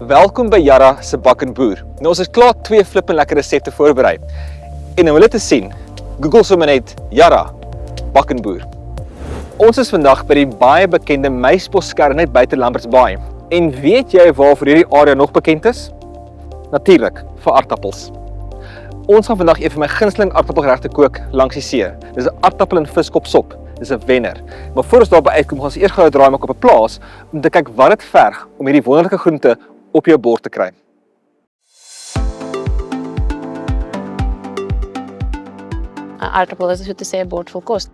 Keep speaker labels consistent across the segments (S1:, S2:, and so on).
S1: Welkom by Jara se Bak en Boer. Nou ons het klaar 2 flippend lekker resepte voorberei. En om hulle te sien, Google sommer net Jara Bak en Boer. Ons is vandag by die baie bekende Meisboskar net buite Lamberts Baai. En weet jy waarvoor hierdie area nog bekend is? Natuurlik, vir aardappels. Ons gaan vandag een van my gunsteling aardappelgeregte kook langs die see. Dis 'n aardappel en viskop sop. Dis 'n wenner. Maar voor ons daarby uitkom, gaan ons eers gou 'n draai maak op 'n plaas om te kyk wat dit verg om hierdie wonderlike groente op jou bord te kry.
S2: 'n Aardappel is so te sê 'n bord vol kos.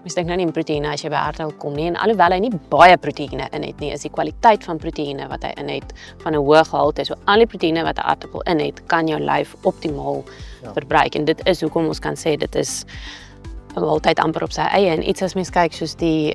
S2: Mens dink nou nie in proteïene as jy by aardappel kom nie, en alhoewel hy nie baie proteïene in het nie, is die kwaliteit van proteïene wat hy in het van 'n hoë gehalte. So al die proteïene wat 'n aardappel in het, kan jou lyf optimaal verbruik. En dit is hoekom ons kan sê dit is 'n maaltyd amper op sy eie. En iets as mens kyk soos die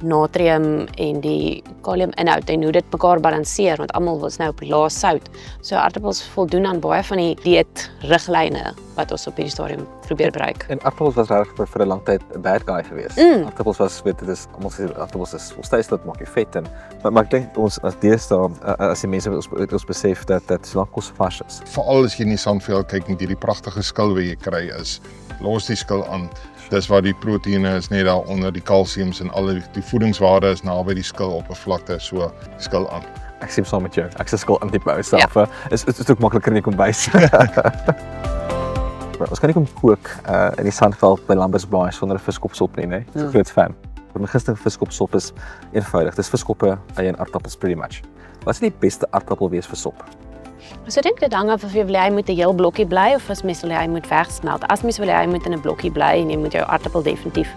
S2: natrium en die kalium inhoud en hoe dit mekaar balanseer, want almal was nou op lae sout. So aardappels voldoen aan baie van die dieetriglyne wat ons op hierdie stadium probeer bereik.
S1: En aardappels was regtig vir 'n lang tyd 'n bad guy geweest. Aardappels was, weet dit is almal sê aardappels is volstyds dat maak jy vet en maar ek dink ons as deesdae as die mense ons besef dat solank kos vars is.
S3: Veral as jy in die Sandveld kyk met hierdie pragtige skil wat jy kry is, los die skil aan. Dis waar die proteïene is net daar onder, die kalsiums en al die voedingswaarde is naby die skiloppervlakte, so skil aan.
S1: Ek stem saam met jou. Ek sê skil in die bou self. Is ook makliker in die kombuis. Ons kan nie kom kook in die Sandveld by Lamberts Baai sonder 'n viskopsop nie, né? Dis 'n groot fan. My gunsteling viskopsop is eenvoudig. Dis viskoppe, eie en aardappels pretty much. Wat is die beste aardappel wees vir sop?
S2: So ek dink dit hang af of jy wil hy moet 'n heel blokkie bly of as mens wil hy moet wegsmelt. As mens wil hy moet in 'n blokkie bly en jy moet jou aardappel definitief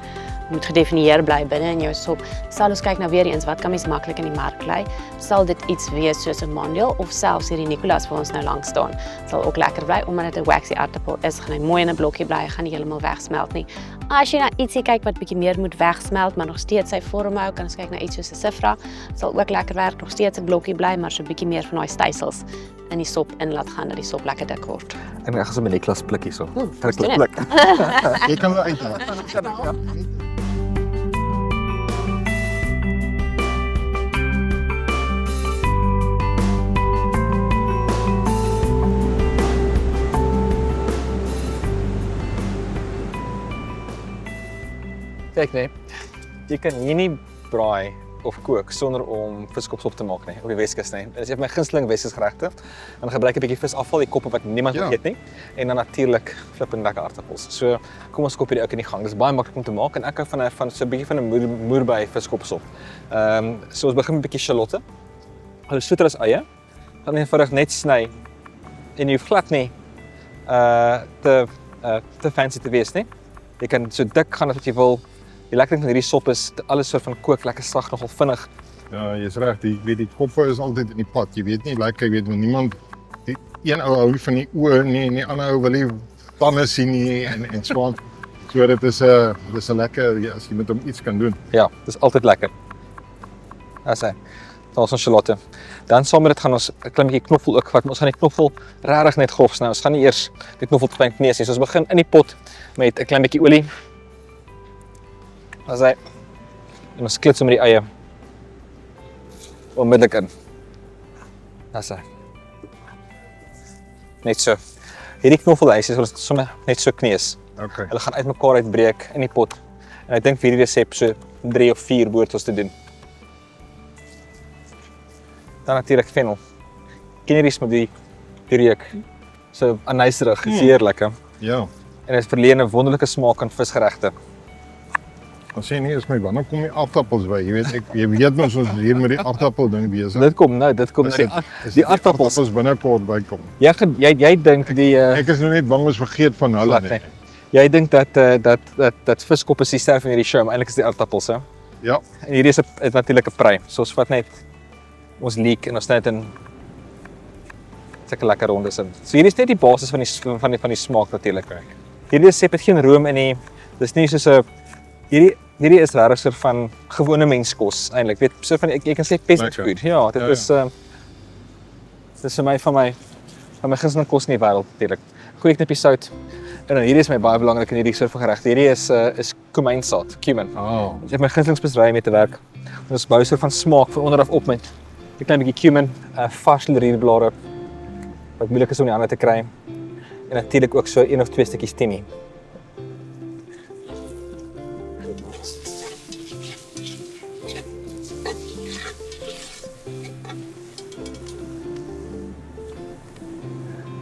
S2: moet gedefinieer bly binne in jou sop. Sal ons kyk nou weer eens wat kan mens maklik in die mark kry? Sal dit iets wees soos 'n mandel of selfs hierdie Nicolas waar ons nou langs staan. Sal ook lekker bly omdat dit 'n waxy aardappel is, gaan hy mooi in 'n blokkie bly, gaan nie heeltemal wegsmelt nie. As jy na ietsie kyk wat bietjie meer moet wegsmelt, maar nog steeds sy vorm hou, kan ons kyk na iets soos 'n sifra. Sal ook lekker werk, nog steeds 'n blokkie bly, maar so bietjie meer van daai stysels in die sop in laat gaan dat die sop lekker dik word.
S1: En ek gaan sommer 'n Nicolas blik hierso.
S2: Ons doen dit.
S3: Jy kan wel uithaal.
S1: Kyk nee, jy kan hier nie braai of kook sonder om viskopsop te maak nie, op die Weskus nie. Dit is een van my gunsteling Weskus geregte. Dan gebruik ek 'n bietjie visafval, die koppe wat niemand eet nie, en dan natuurlik flippend lekker aardappels. So kom ons kop hierdie ook in die gang. Dis baie maklik om te maak en ek hou van so 'n bietjie van 'n moerbei viskopsop. So ons begin met 'n bietjie shallotte. Hulle soeter as eie. Dan eenvoudig net sny en jy hoef glad nie te fancy te wees nie. Jy kan so dik gaan as wat jy wil. Die lekker ding van hierdie sop is alles soort van kook lekker sag, nogal vinnig.
S3: Ja, jy's reg, die koppe is altyd in die pad. Jy weet nie, jy weet want niemand die een ou hou van die oë nie en die ander ou wil nie tande sien nie en so aan. So dit is 'n lekker as jy met hom iets kan doen.
S1: Ja, dis altyd lekker. As hy. Dan ons shallotte. Dan saam met dit gaan ons 'n klein bietjie knoffel ook vat. Ons gaan die knoffel regtig net grof sny. Ons gaan nie eers die knoffel te klein kneus nie. So ons begin in die pot met 'n klein bietjie olie. As hy en ons klits sommer die eie onmiddellik in. As hy. Net so. Hierdie knoffelhuis is sommer net so kneus.
S3: Okay.
S1: Hulle gaan uitmekaar uitbreek in die pot. En ek dink vir hierdie resep so 3 of 4 behoort ons te doen. Dan natuurlik fennel. Ken jy met die reuk? So anyserig, heerlik.
S3: Ja.
S1: En dit verleen 'n wonderlike smaak aan visgeregte.
S3: Ons sê nie, is my wanneer kom die aardappels by? Jy weet jy weet ons is hier met die aardappel ding besig.
S1: Dit kom nou die aardappels
S3: binnekort bykom.
S1: Jy dink die
S3: Ek is nou net bang ons vergeet van hulle nie.
S1: Jy dink dat viskop is die ster van hierdie show, maar eintlik is die aardappels, hè?
S3: Ja.
S1: En hierdie is 'n natuurlike prei. So ons vat net ons leek en ons net in sulke lekker rondes in. So hierdie is net die basis van die smaak natuurlik. Hierdie resep het geen room in nie. Dis nie soos 'n hierdie is regtig soort van gewone menskos eintlik. Weet so van jy kan sê peasant food. Ja, dit is dis vir my van my gunsteling kos in die wêreld natuurlik. Goeie knippie sout. En dan hierdie is my baie belangrik in hierdie soort van geregte. Hierdie is kumynsaad, cumin.
S3: Oh.
S1: Dit is my gunstelingsbedryf mee te werk. Ons bou soort van smaak van onder af op met 'n klein bietjie cumin, vars lorierblare wat moeilik is om in die hande te kry. En natuurlik ook so 1 of 2 stukkies timie.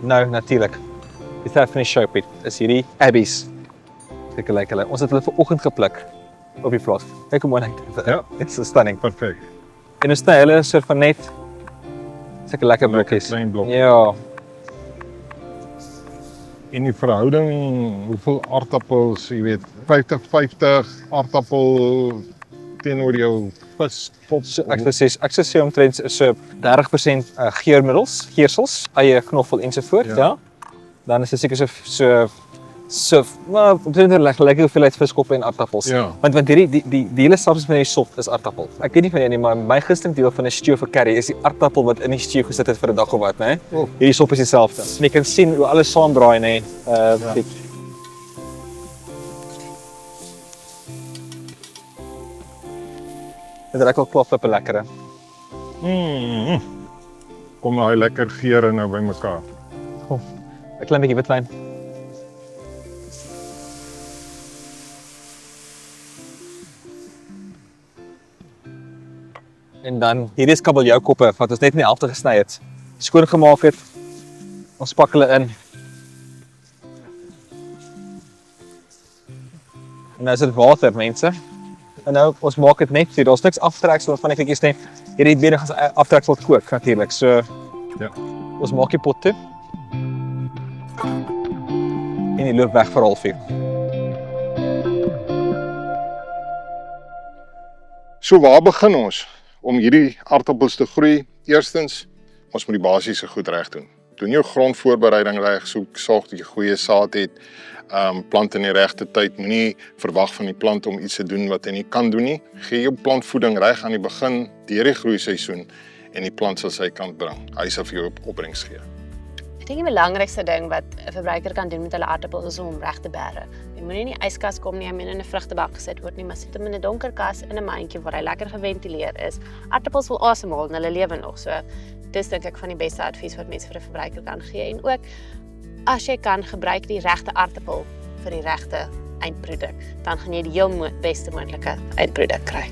S1: Nou, natuurlik. Die ster van die show, Piet, is hierdie Abby's. Kyk hoe lyk hulle. Ons het hulle vanoggend gepluk op die plaas. Kyk hoe mooi lyk dit.
S3: Ja.
S1: Dit is stunning.
S3: Perfek.
S1: En ons sny hulle soort van net sulke lekker blokkies.
S3: Klein blok.
S1: Ja,
S3: En die verhouding, hoeveel aardappels, jy weet, 50-50 aardappel teenoor jou vispot.
S1: so ek sou sê omtrent so 30% geurmiddels, eie knoffel ensovoort,
S3: Ja.
S1: ja. Dan is dit seker so maar omtrent 'n lekker hoeveelheid viskoppe en aardappels.
S3: Ja.
S1: Want hierdie die hele substance van die sop is aardappel. Ek weet nie van jou nie, maar my gunsteling deel van 'n stew of 'n curry is die aardappel wat in die stew gesit het vir 'n dag of wat, né?
S3: Oh.
S1: Hierdie sop is dieselfde. En jy kan sien hoe alles saamdraai, né? Piet. Dit raak al klaar flippe lekker.
S3: Kom daai lekker geure nou by mekaar.
S1: 'n Klein bietjie witwyn. En dan hierdie is kabeljaukoppe wat ons net in die helfte gesny het. Skoon gemaak het. Ons pak hulle in. En nou is dit water, mense. En nou ons maak dit net so, daar's niks aftreksel van die klikkies nie. Hierdie bene gaan aftreksel kook natuurlik. So
S3: Ja.
S1: ons maak die pot toe. En die loop weg vir 'n halfuur.
S3: So waar begin ons om hierdie aardappels te groei? Eerstens, ons moet die basiese goed reg doen. Doen jou grondvoorbereiding reg, sorg dat jy goeie saad het, plant in die regte tyd, moenie verwag van die plant om iets te doen wat hy nie kan doen nie. Gee jou plantvoeding reg aan die begin deur die groeiseisoen en die plant sal sy kant bring. Hy sal vir jou opbrengs gee.
S2: Ek dink die belangrikste ding wat 'n verbruiker kan doen met hulle aardappels is om hom reg te bære. Jy moenie in die yskas kom nie, hy moet in 'n vrugtebak gesit word nie, maar sit hom in 'n donker kas in 'n mandjie waar hy lekker geventileer is. Aardappels wil asemhaal en hulle lewe nog, so dis dink ek van die beste advies wat mense vir 'n verbruiker kan gee. En ook as jy kan, gebruik die regte aardappel vir die regte eindproduk, dan gaan jy die heel beste moontlike eindproduk kry.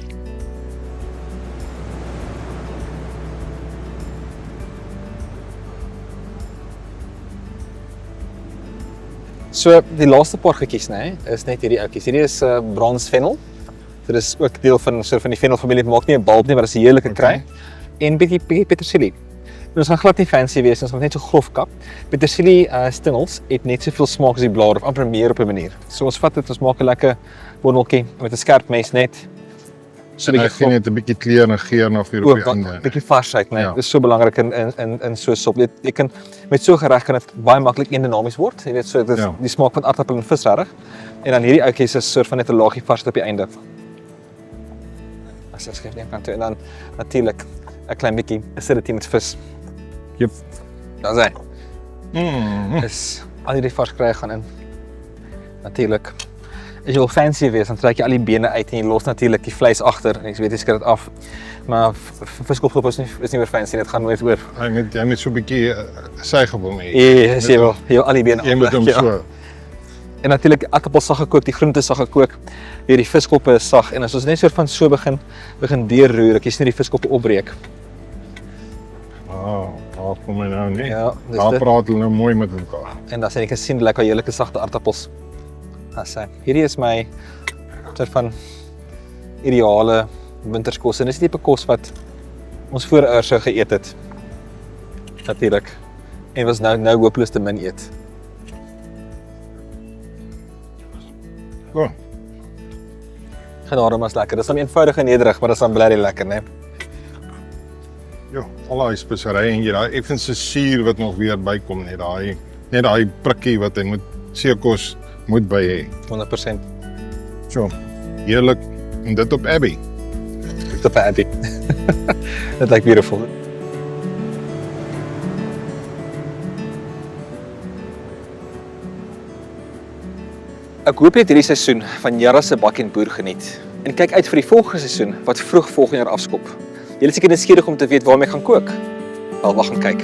S1: So die laaste paar goedjies, né, is net hierdie oudjies. Hierdie is bronsfennel. Dit is ook deel van so van die fennelfamilie. Dit maak nie 'n bulb nie, maar dit is 'n heerlike kry. En bietjie petersilie. Ons gaan glad nie fancy wees, ons gaan net so grof kap. Petersilie stingels het net soveel smaak as die blare of amper meer op 'n manier. So ons vat dit, ons maak 'n lekker bondeltjie met 'n skerp mes net. So
S3: En hy gee net 'n bietjie kleur en geur na vir op die einde.
S1: 'n bietjie varsheid, né?
S3: Ja.
S1: Dis so belangrik in so 'n sop. Jy kan met so gereg kan dit baie maklik eendenamies word. Jy weet, so dit is
S3: Ja.
S1: die smaak van aardappel en vis regtig. En dan hierdie oudjies is soort van net 'n laagie varsheid op die einde. As jy skryf net kan toe en dan natuurlik 'n klein bietjie acidity met vis.
S3: Jep.
S1: Daar's hy. Is al hierdie vars kry gaan in. Natuurlik. As jy wil fancy wees, dan trek jy al die bene uit en jy los natuurlik die vleis agter en jy weet jy skryf dit af. Maar viskopgroep is nie meer fancy, dit gaan nooit oor.
S3: Jy moet so 'n bietjie suigebom hê.
S1: Ja, jy wil jy al die bene
S3: Jy moet hom
S1: afleg, ja.
S3: so.
S1: En natuurlik aardappels sag gekook, die groente sag gekook. Hierdie viskoppe is sag en as ons net soort van so begin deurroer, ek sien die viskoppe opbreek.
S3: Daar kom hy nou, nee.
S1: Ja, dis
S3: Daar
S1: dit.
S3: praat hulle nou mooi met mekaar.
S1: En dan sien ek sien lekker heerlike sagte aardappels. Hierdie is my soort van ideale winterskos en dis die tipe kos wat ons voorouers sou geëet het. Natuurlik. En was nou hopeloos te min eet.
S3: Goed.
S1: Genade maar is lekker. Dis dan eenvoudig en nederig, maar dis dan blerry lekker, né?
S3: Ja, al daai speserye en jy daai effense suur wat nog weer bykom, net daai prikkie wat hy moet seekos moet by hê.
S1: 100%.
S3: So, heerlik en dit op Abby.
S1: It's a patty. Dit lyk beautiful. Ek hoop jy het hierdie seisoen van Jara se bak en boer geniet en kyk uit vir die volgende seisoen wat vroeg volgende jaar afskop. Julle is seker nuuskierig om te weet waarmee ek gaan kook. Wel, wag en kyk.